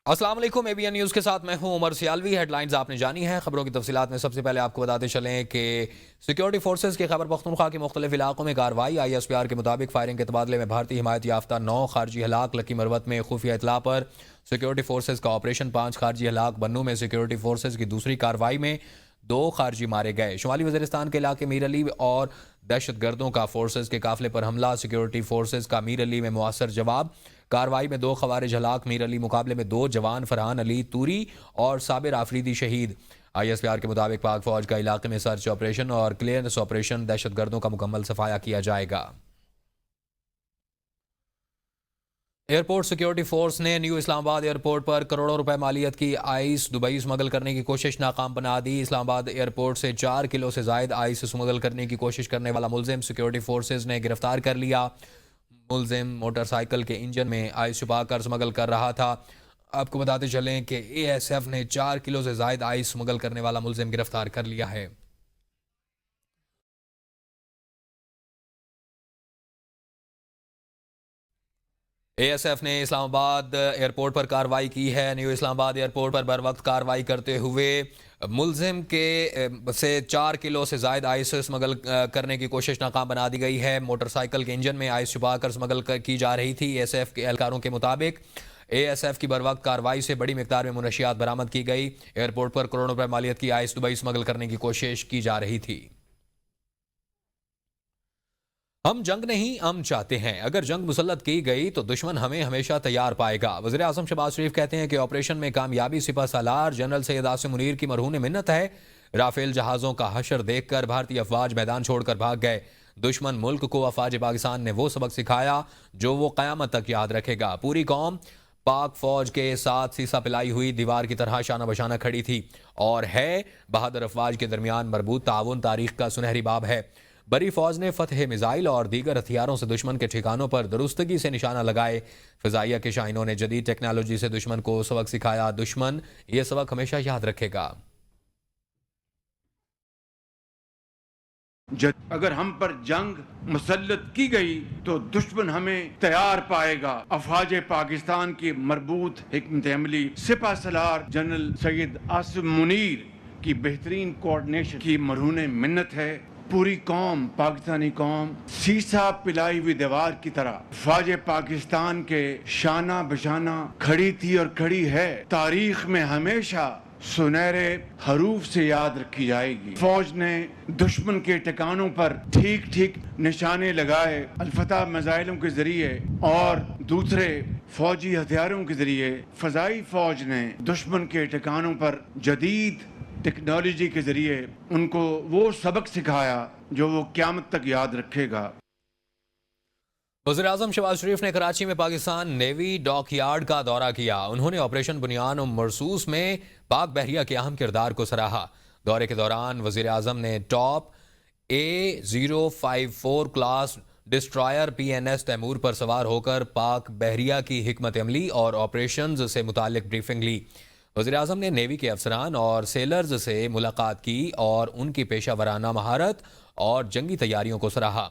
अस्सलाम वालेकुम। ABN news के साथ मैं हूं उमर सियालवी। हेडलाइंस आपने जानी है। खबरों की तफसीलात में सबसे पहले आपको बताते चलें कि सिक्योरिटी फोर्सेज के खैबर पख्तूनख्वा के मुख्तलिफ इलाकों में कार्रवाई। ISPR के मुताबिक फायरिंग के तबादले में भारतीय हिमायत याफ्ता 9 खारजी हलाक। लकी मरवत में खुफिया इतला पर सिक्योरिटी फोर्सेज का ऑपरेशन, 5 खारजी हलाक। बन्नू में सिक्योरिटी फोर्सेज की दूसरी कार्रवाई में 2 खारजी मारे गए। शुमाली वजीरिस्तान के इलाके मीर अली और दहशत गर्दों का फोर्सेज के काफिले पर हमला। सिक्योरिटी फोर्सेज का मीर अली में मुअस्सर जवाब। कार्रवाई में 2 खवारिज हलाक। मीर अली मुकाबले में 2 जवान फरहान अली तूरी और साबिर आफरीदी शहीद। ISPR के मुताबिक पाक फौज का इलाके में सर्च ऑपरेशन और क्लियरेंस ऑपरेशन, दहशत गर्दों का मुकम्मल सफाया किया जाएगा। एयरपोर्ट सिक्योरिटी फोर्स ने न्यू इस्लामाबाद एयरपोर्ट पर करोड़ों रुपए मालियत की आइस दुबई स्मगल करने की कोशिश नाकाम बना दी। इस्लामाबाद एयरपोर्ट से 4 किलो से जायद आइस स्मगल करने की कोशिश करने वाला मुलजिम सिक्योरिटी फोर्सेज ने गिरफ्तार कर लिया। मुलजिम मोटरसाइकिल के इंजन में आइस छुपाकर स्मगल कर रहा था। आपको बताते चलें कि ASF ने 4 किलो से जायद आइस स्मगल करने वाला मुलजिम गिरफ्तार कर लिया है। ASF ने इस्लामाबाद एयरपोर्ट पर कार्रवाई की है। न्यू इस्लामाबाद एयरपोर्ट पर बर वक्त कार्रवाई करते हुए मुलजिम के से 4 किलो से जायद आइस स्मगल करने की कोशिश नाकाम बना दी गई है। मोटरसाइकिल के इंजन में आइस छुपाकर स्मगल की जा रही थी। ASF के एहलकारों के मुताबिक ASF की बर वक्त कार्रवाई से बड़ी मिकदार में मुनशियात बरामद की गई। एयरपोर्ट पर करोड़ों रुपए मालियत की आइस दुबई स्मगल करने की कोशिश की जा रही थी। हम जंग नहीं अमन चाहते हैं। अगर जंग मुसल्लत की गई तो दुश्मन हमें हमेशा तैयार पाएगा। वज़ीर आज़म शहबाज शरीफ कहते हैं कि ऑपरेशन में कामयाबी सिपह सालार जनरल सैयद आसिम मुनीर की मरहून मिन्नत है। राफेल जहाज़ों का हशर देखकर भारतीय अफवाज मैदान छोड़कर भाग गए। दुश्मन मुल्क को अफवाज पाकिस्तान ने वो सबक सिखाया जो वो क़यामत तक याद रखेगा। पूरी कौम पाक फौज के साथ सीसा पिलाई हुई दीवार की तरह शाना बशाना खड़ी थी और है। बहादुर अफवाज के दरमियान मरबूत ताउन तारीख का सुनहरी बाब है। बरी फौज ने फतह मिसाइल और दीगर हथियारों से दुश्मन के ठिकानों पर दुरुस्तगी से निशाना लगाए। फिजाइया के शाहीनों ने जदीद टेक्नोलॉजी से दुश्मन को सबक सिखाया। दुश्मन ये सबक हमेशा याद रखेगा। अगर हम पर जंग मुसल्लत की गई तो दुश्मन हमें तैयार पाएगा। अफवाज पाकिस्तान की मरबूत हिकमत अमली सिपह सलार जनरल सैयद आसिम मुनीर की बेहतरीन कोऑर्डिनेशन की मरहून मिन्नत है। पूरी कौम, पाकिस्तानी कौम सीसा पिलाई हुई दीवार की तरह फौज पाकिस्तान के शाना बशाना खड़ी थी और खड़ी है। तारीख में हमेशा सुनहरे हरूफ से याद रखी जाएगी। फौज ने दुश्मन के ठिकानों पर ठीक ठीक निशाने लगाए। अलफता मिसाइलों के जरिए और दूसरे फौजी हथियारों के जरिए फजाई फौज ने दुश्मन के ठिकानों पर जदीद टेक्नोलॉजी के जरिए उनको वो सबक सिखाया जो वो क़यामत तक याद रखेगा। वज़ीर आज़म शहबाज शरीफ ने कराची में पाकिस्तान नेवी डॉक यार्ड का दौरा किया। उन्होंने ऑपरेशन बुनियान और मरसूस में पाक बहरिया के अहम किरदार को सराहा। दौरे के दौरान वज़ीर आज़म ने top A054 class destroyer PNS Taimur पर सवार होकर पाक बहरिया की हिकमत अमली और ऑपरेशन से मुतालिक ब्रीफिंग ली। वज़ीर आज़म ने नेवी के अफसरान और सेलर्स से मुलाकात की और उनकी पेशा वराना महारत और जंगी तैयारियों को सराहा।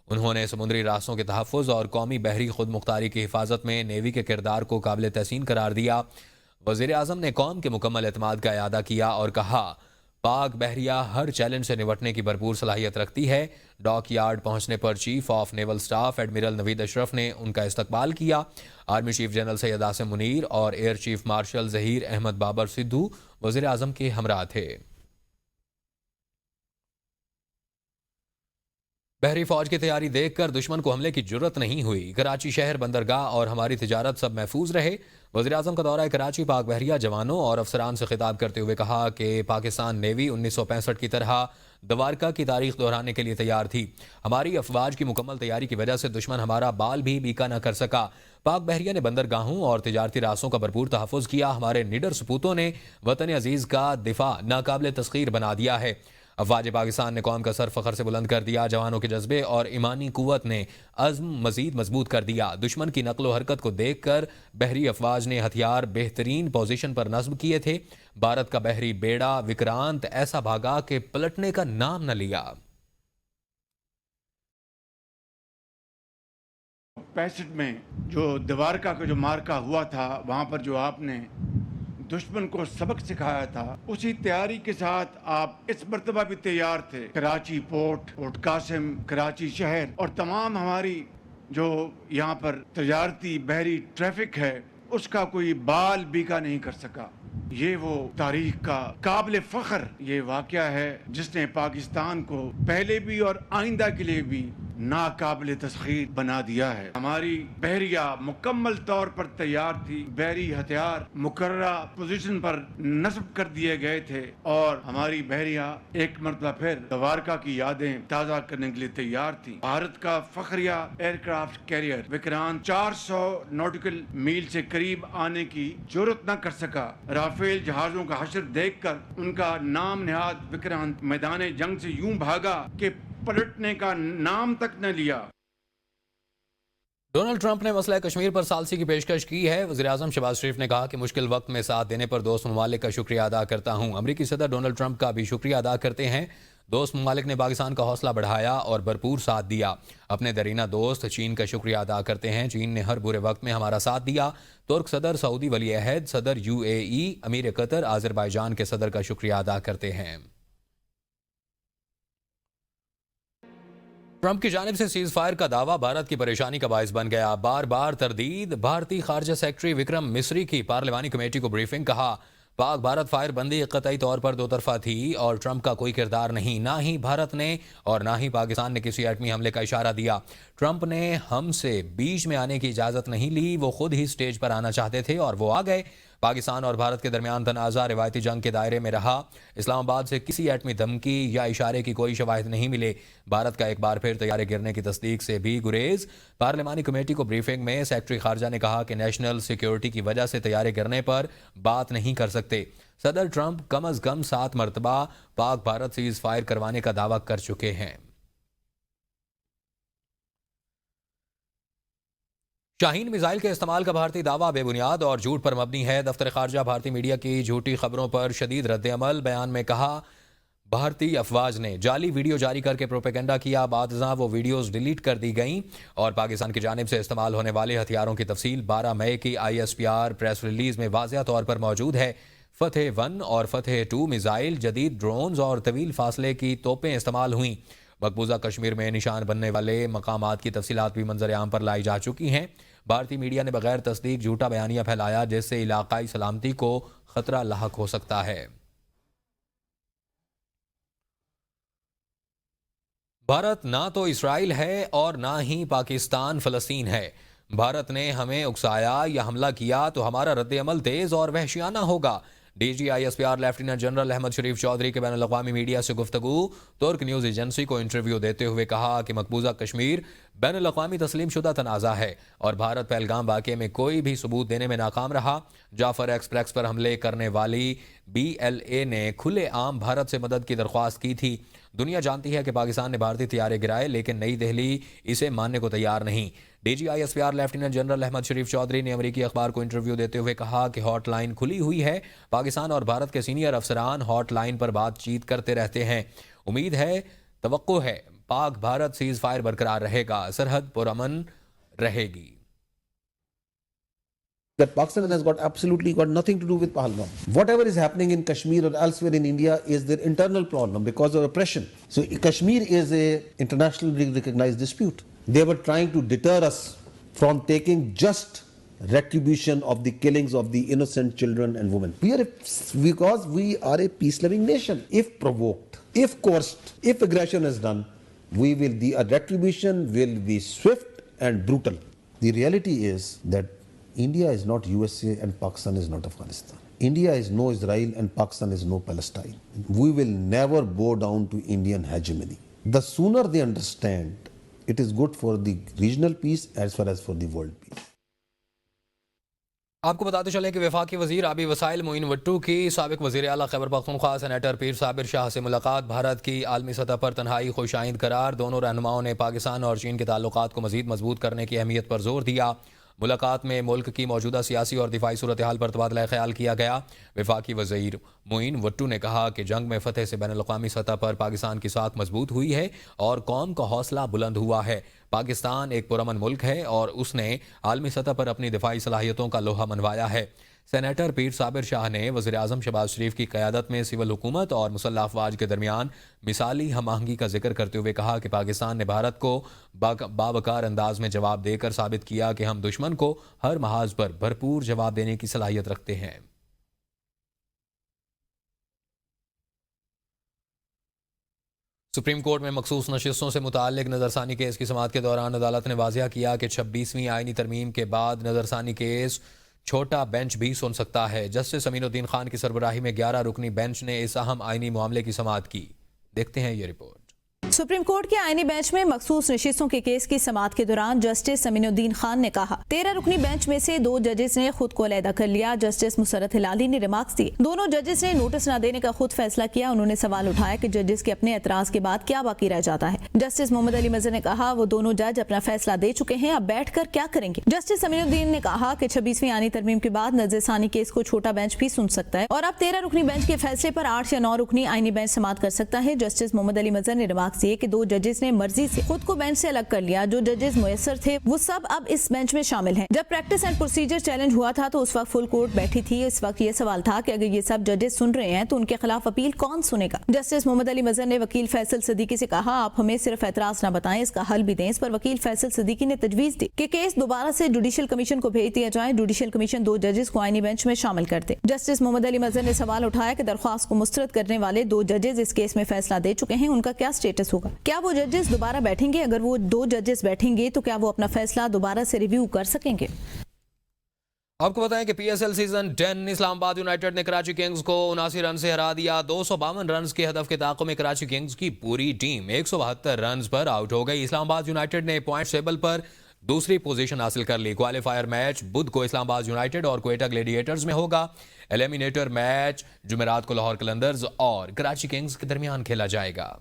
उन्होंने समुद्री रास्तों के तहफ़्फ़ुज़ और कौमी बहरी खुद मुख्तारी की हिफाजत में नेवी के किरदार को काबिल तहसीन करार दिया। वज़ीर आज़म ने कौम के मुकम्मल एतमाद का इआदा किया और कहा, पाक बहरिया हर चैलेंज से निपटने की भरपूर सलाहियत रखती है। डॉक यार्ड पहुंचने पर chief of naval staff admiral Naveed Ashraf ने उनका इस्तकबाल किया। Army chief general Syed Asim Munir और air chief marshal Zaheer Ahmed Babar Sidhu वज़ीर आज़म के हमरा थे। बहरी फौज की तैयारी देखकर दुश्मन को हमले की जुर्रत नहीं हुई। कराची शहर, बंदरगाह और हमारी तिजारत सब महफूज रहे। वज़ीर आज़म का दौरा कराची पाक बहरिया जवानों और अफसरान से खिताब करते हुए कहा कि पाकिस्तान नेवी 1965 की तरह दवारका की तारीख दोहराने के लिए तैयार थी। हमारी अफवाज की मुकम्मल तैयारी की वजह से दुश्मन हमारा बाल भी बीका न कर सका। पाक बहरिया ने बंदरगाहों और तिजारती रास्तों का भरपूर तहफ़्फ़ुज़ किया। हमारे निडर सपूतों ने वतन अजीज़ का दिफा नाकाबिल तस्खीर बना दिया है। अफवाज पाकिस्तान ने कौम का सर फखर से बुलंद कर दिया। जवानों के जज्बे और ईमानी कुव्वत ने अज़्म मजीद मजबूत कर दिया। दुश्मन की नकलो हरकत को देख कर बहरी अफवाज ने हथियार बेहतरीन पोजीशन पर नस्ब किए थे। भारत का बहरी बेड़ा विक्रांत ऐसा भागा कि पलटने का नाम न लिया। 65 में जो द्वारका का जो मार्का हुआ था, वहाँ पर जो आपने दुश्मन को सबक सिखाया था, उसी तैयारी के साथ आप इस मर्तबा भी तैयार थे। कराची पोर्ट, पोर्ट कासिम, कराची शहर और तमाम हमारी जो यहाँ पर तजारती बहरी ट्रैफिक है, उसका कोई बाल बीका नहीं कर सका। ये वो तारीख का काबिल फख्र ये वाक़या है जिसने पाकिस्तान को पहले भी और आइंदा के लिए भी नाकाबिल तस्खीर बना दिया है। हमारी बहरिया मुकम्मल तौर पर तैयार थी, बहरी हथियार मुकर्रा पोजीशन पर नस्ब कर दिए गए थे और हमारी बहरिया एक मरतबा फिर द्वारका की यादें ताज़ा करने के लिए तैयार थी। भारत का फखरिया एयरक्राफ्ट कैरियर विक्रांत 400 नॉटिकल मील से करीब आने की जुर्रत न कर सका। राफेल जहाजों का हशर देखकर उनका नाम निहाद विक्रांत मैदान जंग से यूं भागा कि पलटने का नाम तक न लिया। डोनाल्ड ट्रंप ने मसला कश्मीर पर सालसी की पेशकश की है। वज़ीर-ए-आज़म शहबाज शरीफ ने कहा कि मुश्किल वक्त में साथ देने पर दोस्त ममालिक का शुक्रिया अदा करता हूँ। अमरीकी सदर डोनाल्ड ट्रंप का भी शुक्रिया अदा करते हैं। दोस्त ममालिक ने पाकिस्तान का हौसला बढ़ाया और भरपूर साथ दिया। अपने दरीना दोस्त चीन का शुक्रिया अदा करते हैं। चीन ने हर बुरे वक्त में हमारा साथ दिया। तुर्क सदर, सऊदी वली अहद सदर, UAE, अमीर कतर, आज़रबाईजान के सदर का शुक्रिया अदा करते हैं। ट्रंप की जानिब से सीज फायर का दावा भारत की परेशानी का बायस बन गया। बार बार तरदीद। भारतीय खारजा सेक्रेटरी विक्रम मिस्री की पार्लिमानी कमेटी को ब्रीफिंग। कहा पाक भारत फायर बंदी कतई तौर पर दो तरफा थी और ट्रंप का कोई किरदार नहीं। ना ही भारत ने और ना ही पाकिस्तान ने किसी एटमी हमले का इशारा दिया। ट्रंप ने हमसे बीच में आने की इजाज़त नहीं ली। वो खुद ही स्टेज पर आना चाहते थे और वो आ गए। पाकिस्तान और भारत के दरमियान तनाज़ा रिवायती जंग के दायरे में रहा। इस्लामाबाद से किसी एटमी धमकी या इशारे की कोई शवाहिद नहीं मिले। भारत का एक बार फिर तैयारे गिरने की तस्दीक से भी गुरेज। पार्लिमानी कमेटी को ब्रीफिंग में सेक्रेटरी खारजा ने कहा कि नेशनल सिक्योरिटी की वजह से तैयारे गिरने पर बात नहीं कर सकते। सदर ट्रंप कम अज कम 7 मरतबा पाक भारत सीज फायर करवाने का दावा कर चुके हैं। शाहीन मिसाइल के इस्तेमाल का भारतीय दावा बेबुनियाद और झूठ पर मबनी है। दफ्तर खारजा भारतीय मीडिया की झूठी खबरों पर शदीद रद्द-ए-अमल। बयान में कहा भारतीय अफवाज ने जाली वीडियो जारी करके प्रोपेगेंडा किया। बादशाह वो वीडियोस डिलीट कर दी गईं और पाकिस्तान की जानिब से इस्तेमाल होने वाले हथियारों की तफसील 12 मई की ISPR प्रेस रिलीज में वाज़िया तौर पर मौजूद है। फतेह 1 और फतेह 2 मिसाइल, जदीद ड्रोन्स और तवील फासले की तोपें इस्तेमाल हुई। मकबूजा कश्मीर में निशान बनने वाले मकामात की तफसीलात भी मंजर आम पर लाई जा चुकी हैं। भारतीय मीडिया ने बगैर तस्दीक झूठा बयानिया फैलाया जिससे इलाकाई सलामती को खतरा लाहक हो सकता है। भारत ना तो इसराइल है और ना ही पाकिस्तान फ़लस्तीन है। भारत ने हमें उकसाया या हमला किया तो हमारा रद्द-ए-अमल तेज और वहशियाना होगा। DG ISPR lieutenant general Ahmed Sharif Chaudhry के बैनुल-अक़वामी मीडिया से गुफ्तगू। तुर्क न्यूज़ एजेंसी को इंटरव्यू देते हुए कहा कि मकबूजा कश्मीर बैनुल-अक़वामी तस्लीमशुदा तनाज़ा है और भारत पहलगाम वाक़े में कोई भी सबूत देने में नाकाम रहा। जाफर एक्सप्रेस पर हमले करने वाली BLA ने खुले आम भारत से मदद की दरख्वास्त की थी। दुनिया जानती है कि पाकिस्तान ने भारतीय तैयारे गिराए लेकिन नई दिल्ली इसे मानने को तैयार नहीं। DG ISPR lieutenant general Ahmed Sharif Chaudhry ने अमेरिकी अखबार को इंटरव्यू देते हुए कहा कि हॉटलाइन खुली हुई है। पाकिस्तान और भारत के सीनियर अफसरान हॉटलाइन पर बातचीत करते रहते हैं। उम्मीद है, तवक्को है पाक भारत सीज फायर बरकरार रहेगा, सरहद पुरअमन रहेगी। That Pakistan has got absolutely got nothing to do with Pahalgam. Whatever is happening in Kashmir or elsewhere in India is their internal problem because of oppression. So Kashmir is a internationally recognized dispute. They were trying to deter us from taking just retribution of the killings of the innocent children and women. Because we are a peace-loving nation. If provoked, if coerced, if aggression is done, the retribution will be swift and brutal. The reality is that India is not USA and Pakistan is not Afghanistan. India is no Israel and Pakistan is no Palestine. We will never bow down to Indian hegemony. The sooner they understand, it is good for the regional peace as far as for the world peace. आपको बताते चलें कि वफाकी वजीर आबी वसाइल मोइन वट्टू की साबिक वजीर आला खैबर पख्तूनख्वा सेनेटर पीर साबिर शाह से मुलाकात। भारत की आलमी सतह पर तन्हाई खुशाइंद करार। दोनों रहनुमाओं ने पाकिस्तान और चीन के ताल्लुकात को मजीद मजबूत करने की अहमियत पर जोर दिया। मुलाकात में मुल्क की मौजूदा सियासी और दिफाई सूरत हाल पर तबादला ख्याल किया गया। वफाकी वज़ीर मोइन वट्टू ने कहा कि जंग में फतह से बैनुल-अक़वामी सतह पर पाकिस्तान की साख मजबूत हुई है और कौम का हौसला बुलंद हुआ है। पाकिस्तान एक पुरअमन मुल्क है और उसने आलमी सतह पर अपनी दिफाई सलाहियतों का लोहा मनवाया है। सेनेटर पीर साबिर शाह ने वज़ीर-ए-आज़म शहबाज शरीफ की क़यादत में सिविल हुकूमत और मुसल्लह अफवाज के दरमियान मिसाली हम आहंगी का जिक्र करते हुए कहा कि पाकिस्तान ने भारत को बावकार अंदाज में जवाब देकर साबित किया कि हम दुश्मन को हर महाज पर भरपूर जवाब देने की सलाहियत रखते हैं। सुप्रीम कोर्ट में मखसूस नशिस्तों से मुताल्लिक नज़रसानी केस की समाअत के दौरान अदालत ने वाज़िया किया कि 26वीं आईनी तरमीम के बाद नज़रसानी केस छोटा बेंच भी सुन सकता है। जस्टिस अमीनुद्दीन खान की सरबराही में 11 रुकनी बेंच ने इस अहम आईनी मामले की समाअत की। देखते हैं ये रिपोर्ट। सुप्रीम कोर्ट के आईनी बेंच में मखसूस नशिस्तों के केस की समाअत के दौरान जस्टिस अमीनुद्दीन खान ने कहा 13 रुकनी बेंच में से 2 जजेस ने खुद को अलहदा कर लिया। जस्टिस मुसरत हिलाली ने रिमार्क्स दिए। दोनों जजेस ने नोटिस न देने का खुद फैसला किया। उन्होंने सवाल उठाया कि जजेस के अपने एतराज के बाद क्या बाकी रह जाता है। जस्टिस मोहम्मद अली मजहर ने कहा वो दोनों जज अपना फैसला दे चुके हैं, अब बैठ कर क्या करेंगे। जस्टिस अमीनुद्दीन ने कहा कि 26वीं आईनी तरमीम के बाद नजरसानी केस को छोटा बेंच भी सुन सकता है और अब 13 रुकनी बेंच के फैसले पर 8 या 9 रुकनी आईनी बेंच समाअत कर सकता है। जस्टिस मोहम्मद अली मजहर ने रिमार्क्स दिए कि 2 जजेस ने मर्जी से खुद को बेंच से अलग कर लिया। जो जजेस मुयस्सर थे वो सब अब इस बेंच में शामिल हैं। जब प्रैक्टिस एंड प्रोसीजर चैलेंज हुआ था तो उस वक्त फुल कोर्ट बैठी थी। इस वक्त ये सवाल था कि अगर ये सब जजेस सुन रहे हैं तो उनके खिलाफ अपील कौन सुनेगा। जस्टिस मोहम्मद अली मजहर ने वकील फैसल सिद्दीकी से कहा आप हमें सिर्फ एतराज न बताएं, इसका हल भी दें। इस पर वकील फैसल सिद्दीकी ने तजवीज दी कि केस दोबारा से जुडिशियल कमीशन को भेज दिया जाए। जुडिशियल कमीशन 2 जजेस को आईनी बेंच में शामिल कर दे। जस्टिस मोहम्मद अली मजहर ने सवाल उठाया कि दरख्वास्त को मुस्तरद करने वाले 2 जजेस इस केस में फैसला दे चुके हैं, उनका क्या स्टेटस होगा। क्या वो जजेस दोबारा बैठेंगे? अगर वो 2 जजेस बैठेंगे तो क्या वो अपना फैसला दोबारा से रिव्यू कर सकेंगे? आपको बताएं कि पीएसएल सीजन 10 इस्लामाबाद यूनाइटेड ने कराची किंग्स को 79 रन से हरा दिया। 252 रन के हदफ के ताक़ो में कराची किंग्स की पूरी टीम 172 रन पर आउट हो गई। इस्लामाबाद यूनाइटेड ने पॉइंट टेबल पर दूसरी पोजीशन हासिल कर ली। क्वालिफायर मैच बुध को इस्लामाबाद यूनाइटेड और क्वेटा ग्लेडिएटर्स में होगा। एलिमिनेटर मैच जुमेरात को लाहौर कलंदर्स और कराची किंग्स के दरमियान खेला जाएगा।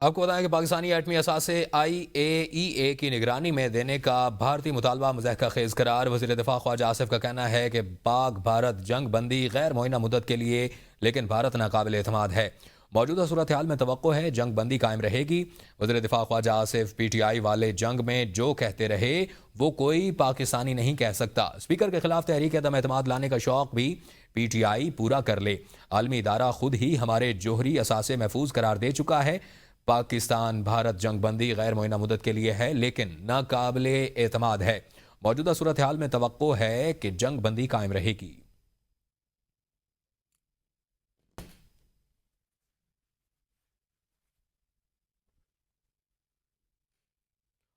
आपको बताएं कि पाकिस्तानी एटमी असासे IAEA की निगरानी में देने का भारतीय मुतालबा मज़हका खेज करार। वज़ीर दिफा ख्वाजा आसिफ का कहना है कि पाक भारत जंग बंदी गैर मुअय्यना मुद्दत के लिए, लेकिन भारत नाकाबिल एतमाद है। मौजूदा सूरत हाल में तवक्को है जंग बंदी कायम रहेगी। वज़ीर दिफा ख्वाजा आसिफ PTI वाले जंग में जो कहते रहे वो कोई पाकिस्तानी नहीं कह सकता। स्पीकर के खिलाफ तहरीक अदम एतमाद लाने का शौक भी PTI पूरा कर ले। आलमी इदारा खुद ही हमारे जोहरी असासे महफूज करार दे चुका है। पाकिस्तान भारत जंग बंदी गैर मुअय्यना मुद्दत के लिए है, लेकिन नाकाबिले एतमाद है। मौजूदा सूरत हाल में तवक्को है कि जंग बंदी कायम रहेगी।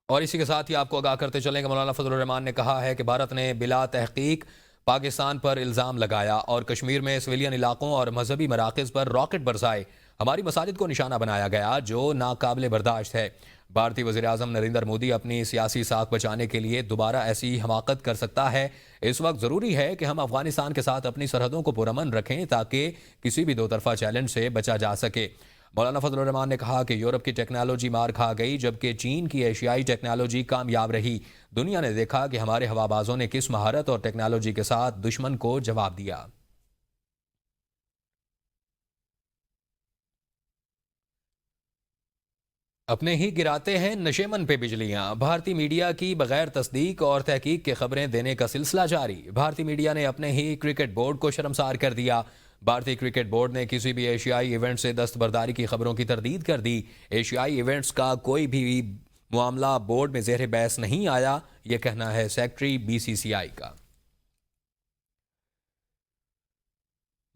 और इसी के साथ ही आपको आगाह करते चलेंगे मौलाना फजलुर रहमान ने कहा है कि भारत ने बिला तहकीक पाकिस्तान पर इल्ज़ाम लगाया और कश्मीर में सिविलियन इलाकों और मजहबी मराकज़ पर रॉकेट बरसाए। हमारी मसाजिद को निशाना बनाया गया जो नाकाबिले बर्दाश्त है। भारतीय वज़ीर-ए-आज़म नरेंद्र मोदी अपनी सियासी साख बचाने के लिए दोबारा ऐसी हमाकत कर सकता है। इस वक्त ज़रूरी है कि हम अफगानिस्तान के साथ अपनी सरहदों को पुरअमन रखें ताकि किसी भी 2 तरफा चैलेंज से बचा जा सके। मौलाना फजलुर रहमान ने कहा कि यूरोप की टेक्नोलॉजी मार खा गई जबकि चीन की एशियाई टेक्नोलॉजी कामयाब रही। दुनिया ने देखा कि हमारे हवाबाजों ने किस महारत और टेक्नोलॉजी के साथ दुश्मन को जवाब दिया। अपने ही गिराते हैं नशेमन पे बिजलियां। भारतीय मीडिया की बगैर तस्दीक और तहकीक के खबरें देने का सिलसिला जारी। भारतीय मीडिया ने अपने ही क्रिकेट बोर्ड को शर्मसार कर दिया। भारतीय क्रिकेट बोर्ड ने किसी भी एशियाई इवेंट से दस्तबरदारी की खबरों की तरदीद कर दी। एशियाई इवेंट्स का कोई भी मामला बोर्ड में ज़ेर बहस नहीं आया, यह कहना है सेक्रेटरी BCCI का।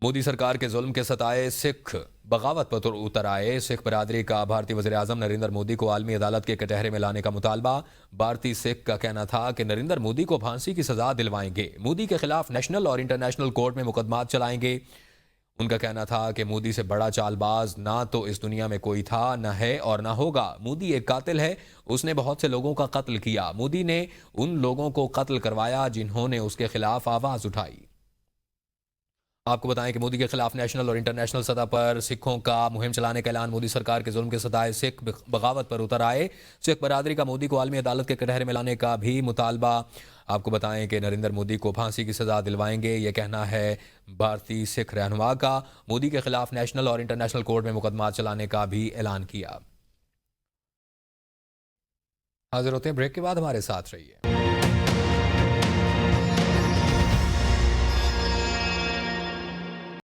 मोदी सरकार के जुल्म के सताए सिख बगावत पर उतर आए। सिख बरादरी का भारतीय वज़ीर-ए-आज़म नरेंद्र मोदी को आलमी अदालत के कटहरे में लाने का मुतालबा। भारतीय सिख का कहना था कि नरेंद्र मोदी को फांसी की सजा दिलवाएंगे, मोदी के खिलाफ नेशनल और इंटरनेशनल कोर्ट में मुकदमात चलाएंगे। उनका कहना था कि मोदी से बड़ा चालबाज ना तो इस दुनिया में कोई था, ना है और ना होगा। मोदी एक कातिल है, उसने बहुत से लोगों का कत्ल किया। मोदी ने उन लोगों को कत्ल करवाया जिन्होंने उसके खिलाफ आवाज़ उठाई। आपको बताएं कि मोदी के खिलाफ नेशनल और इंटरनेशनल सतह पर सिखों का मुहिम चलाने का ऐलान। मोदी सरकार के जुल्म के सताए सिख बगावत पर उतर आए। सिख बरादरी का मोदी को आलमी अदालत के कटहरे में लाने का भी मुतालबा। आपको बताएं कि नरेंद्र मोदी को फांसी की सजा दिलवाएंगे, यह कहना है भारतीय सिख रहनुमा का। मोदी के खिलाफ नेशनल और इंटरनेशनल कोर्ट में मुकदमा चलाने का भी ऐलान किया। हाजिर होते हैं ब्रेक के बाद, हमारे साथ रहिए।